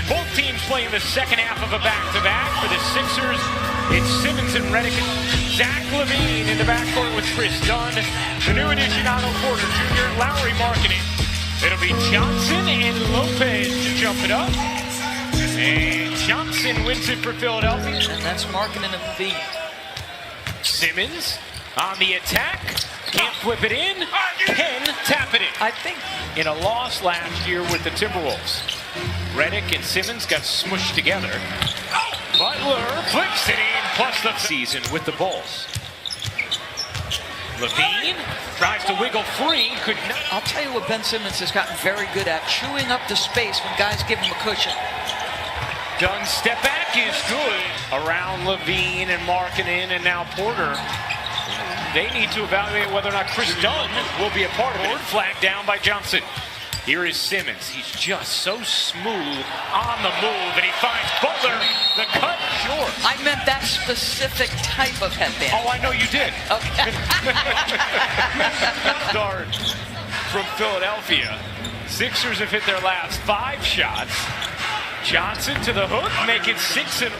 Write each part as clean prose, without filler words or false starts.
Both teams playing the second half of a back-to-back. For the Sixers, it's Simmons and Redick. Zach LaVine in the backcourt with Chris Dunn. The new addition, Otto Porter Jr., Lowry marking it. It'll be Johnson and Lopez to jump it up. And Johnson wins it for Philadelphia. And that's marking in the V. Simmons on the attack. Can't flip it in. Can tap it in. I think In a loss last year with the Timberwolves, Redick and Simmons got smushed together. Butler flips it in, plus the season with the Bulls. LaVine tries to wiggle free, could not. I'll tell you what Ben Simmons has gotten very good at, chewing up the space when guys give him a cushion. Dunn step back is good. Around LaVine and Markkanen and now Porter. They need to evaluate whether or not Chris Dunn will be a part of it. Flag down by Johnson. Here is Simmons. He's just so smooth on the move, and he finds Butler. The cut short. I meant that specific type of headband. Oh, I know you did. Okay. Start from Philadelphia. Sixers have hit their last 5 shots. Johnson to the hook, make it 6 and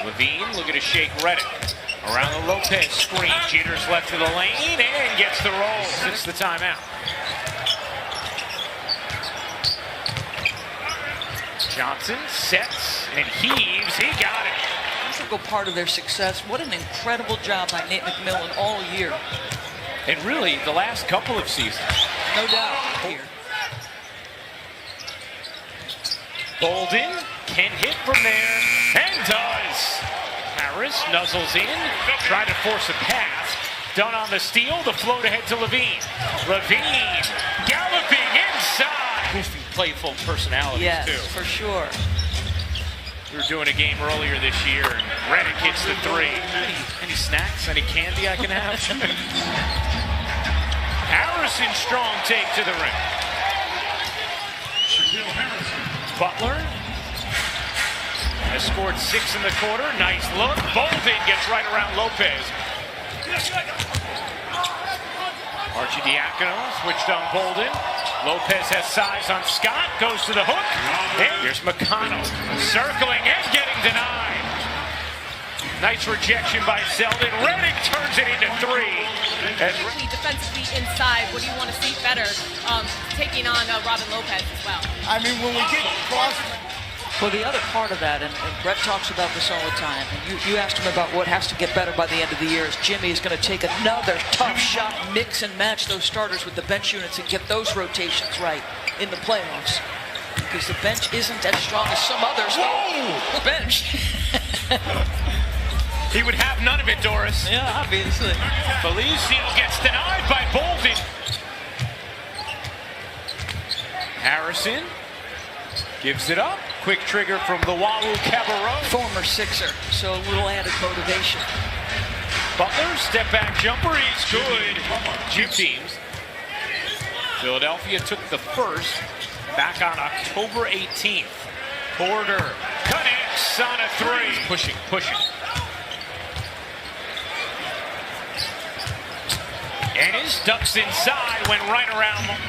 LaVine looking to shake Redick. Around the Lopez screen, Jeter's left to the lane and gets the roll. It's the timeout. Johnson sets and heaves. He got it. Integral part of their success. What an incredible job by Nate McMillan all year. And really, the last couple of seasons. No doubt here. Bolden can hit from there and does. Harris nuzzles in, trying to force a pass. Dunn on the steal, the float ahead to LaVine. LaVine galloping inside. Boosting playful personalities, Yes, too. for sure. We were doing a game earlier this year, and Redick hits the 3. Any snacks, any candy I can have? Harrison strong take to the rim. Butler has scored 6 in the quarter. Nice look. Bolden gets right around Lopez. Arcidiacono switched on Bolden. Lopez has size on Scott. Goes to the hook. And here's McConnell circling and getting denied. Nice rejection by Selden. Redick turns it into 3. Defensively inside, what do you want to see better taking on Robin Lopez as well? I mean, when we get cross. Well, the other part of that, and Brett talks about this all the time, and you asked him about what has to get better by the end of the year, is Jimmy is going to take another tough shot, mix and match those starters with the bench units and get those rotations right in the playoffs. Because the bench isn't as strong as some others. Whoa! Bench. He would have none of it, Doris. Yeah, obviously. Felicio gets denied by Bolden. Harrison gives it up. Quick trigger from the Wawu Cabarro. Former Sixer, so a little added motivation. Butler, step back jumper, is good. 2 teams. Philadelphia took the first back on October 18th. Porter connects on a 3. Pushing. And his ducks inside, went right around.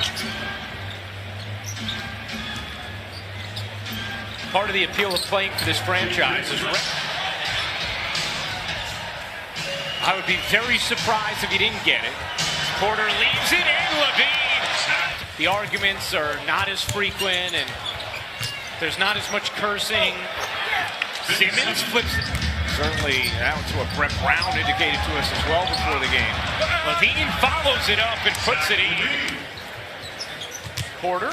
Part of the appeal of playing for this franchise is I would be very surprised if he didn't get it. Porter leaves it, and LaVine. The arguments are not as frequent, and there's not as much cursing. Simmons flips it. Certainly, that's what Brett Brown indicated to us as well before the game. LaVine follows it up and puts it in. Porter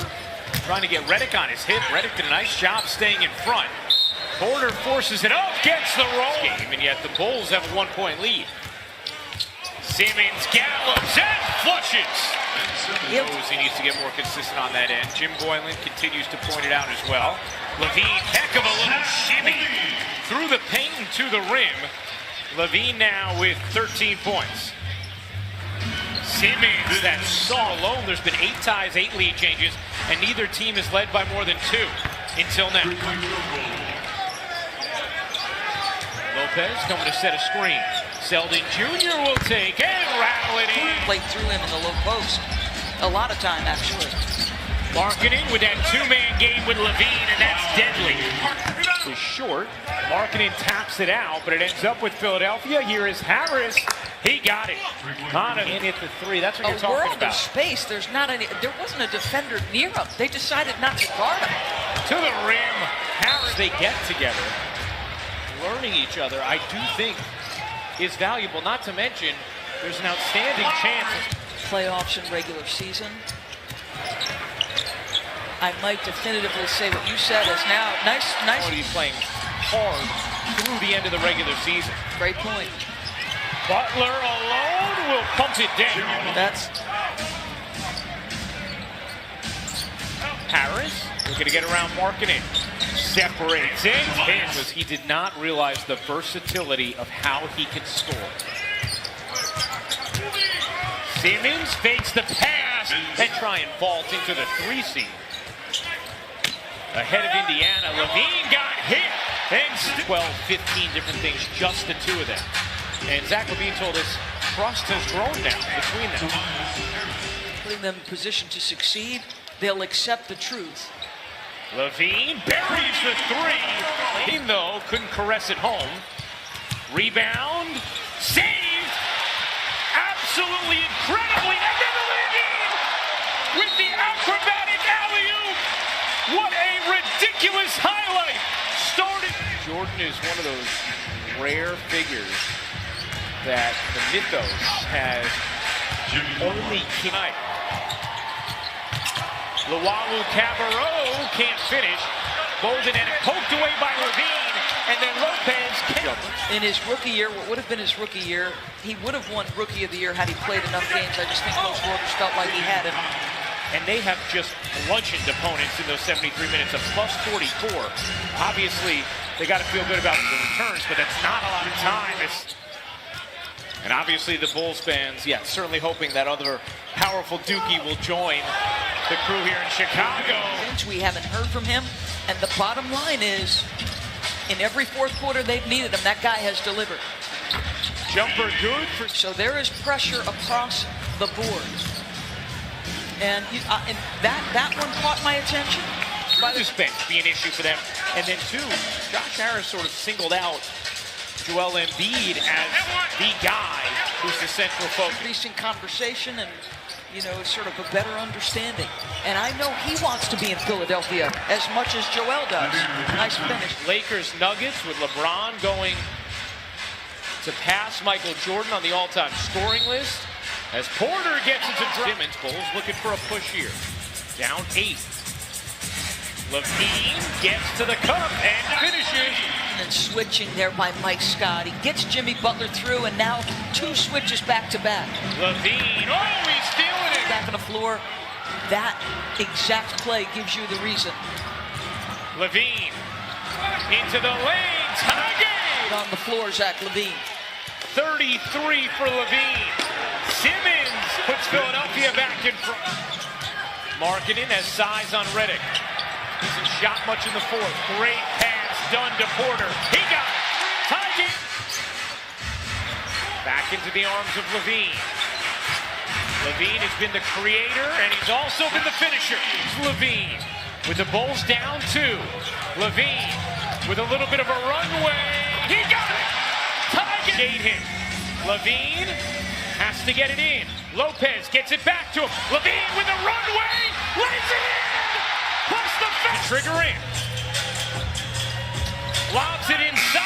trying to get Redick on his hip. Redick did a nice job staying in front. Porter forces it up, gets the roll. And yet the Bulls have a 1-point lead. Simmons gallops and flushes. He knows he needs to get more consistent on that end. Jim Boylan continues to point it out as well. LaVine, heck of a little shimmy through the paint and to the rim. LaVine now with 13 points. Simmons, that saw alone, there's been 8 ties, 8 lead changes, and neither team is led by more than 2 until now. Lopez coming to set a screen. Selden Jr. will take and rattle it in. Played through him in the low post. A lot of time, actually. Markkanen with that two-man game with Levine, and that's deadly. Is short. Markkanen taps it out, but it ends up with Philadelphia. Here is Harris. He got it. Kana in at the three. That's what you're A talking world of about. space. There wasn't a defender near him. They decided not to guard him. To the rim. Harris, they get together. Learning each other, I do think, is valuable. Not to mention, there's an outstanding chance. Playoffs and regular season. I might definitively say what you said is now nice. He's playing hard through the end of the regular season. Great point. Butler alone will pump it down. That's Harris looking to get around Markkanen. Separates it. Because he did not realize the versatility of how he can score. Simmons fakes the pass and try and vault into the 3 seed. Ahead of Indiana, Levine got hit. And 12, 15 different things, just the two of them. And Zach Levine told us trust has grown now between them. putting them in position to succeed. They'll accept the truth. Levine buries the 3. Even though couldn't caress it home. Rebound. Saved. Absolutely incredibly. And then Levine with the acrobatic alley-oop. What a ridiculous highlight. Started. Jordan is one of those rare figures that the mythos has only tonight. Luwawu Cabarro can't finish. Bolden and it poked away by Levine, and then Lopez can't. In his rookie year, what would have been his rookie year, he would have won Rookie of the Year had he played enough games. I just think most voters felt like he had it. And they have just bludgeoned opponents in those 73 minutes, a plus 44. Obviously, they got to feel good about the returns, but that's not a lot of time. And obviously the Bulls fans, yeah, certainly hoping that other powerful Dookie will join the crew here in Chicago. We haven't heard from him, and the bottom line is, in every fourth quarter they've needed him, that guy has delivered. Jumper good for. So there is pressure across the board. And that one caught my attention. By this bench be an issue for them. And then two, Josh Harris sort of singled out Joel Embiid as the guy who's the central focus. Increasing conversation and, sort of a better understanding. And I know he wants to be in Philadelphia as much as Joel does. Nice finish. Lakers Nuggets with LeBron going to pass Michael Jordan on the all-time scoring list. As Porter gets into Simmons, Bulls looking for a push here. Down 8. Levine gets to the cup and finishes. And then switching there by Mike Scott. He gets Jimmy Butler through, and now 2 switches back-to-back. Levine, he's stealing it. Back on the floor. That exact play gives you the reason. Levine into the lane. Tie game. On the floor, Zach Levine. 33 for Levine. Simmons puts Philadelphia back in front. Markkanen has size on Redick. Hasn't shot much in the fourth. Great pass done to Porter. He got it. Tie game. Back into the arms of Levine. Levine has been the creator, and he's also been the finisher. Levine with the Bulls down 2. Levine with a little bit of a runway. He got it. Tie game. Him. Levine has to get it in. Lopez gets it back to him. Levine with a runway. Lays it in. Plus the fence. Trigger in. Lobs it inside.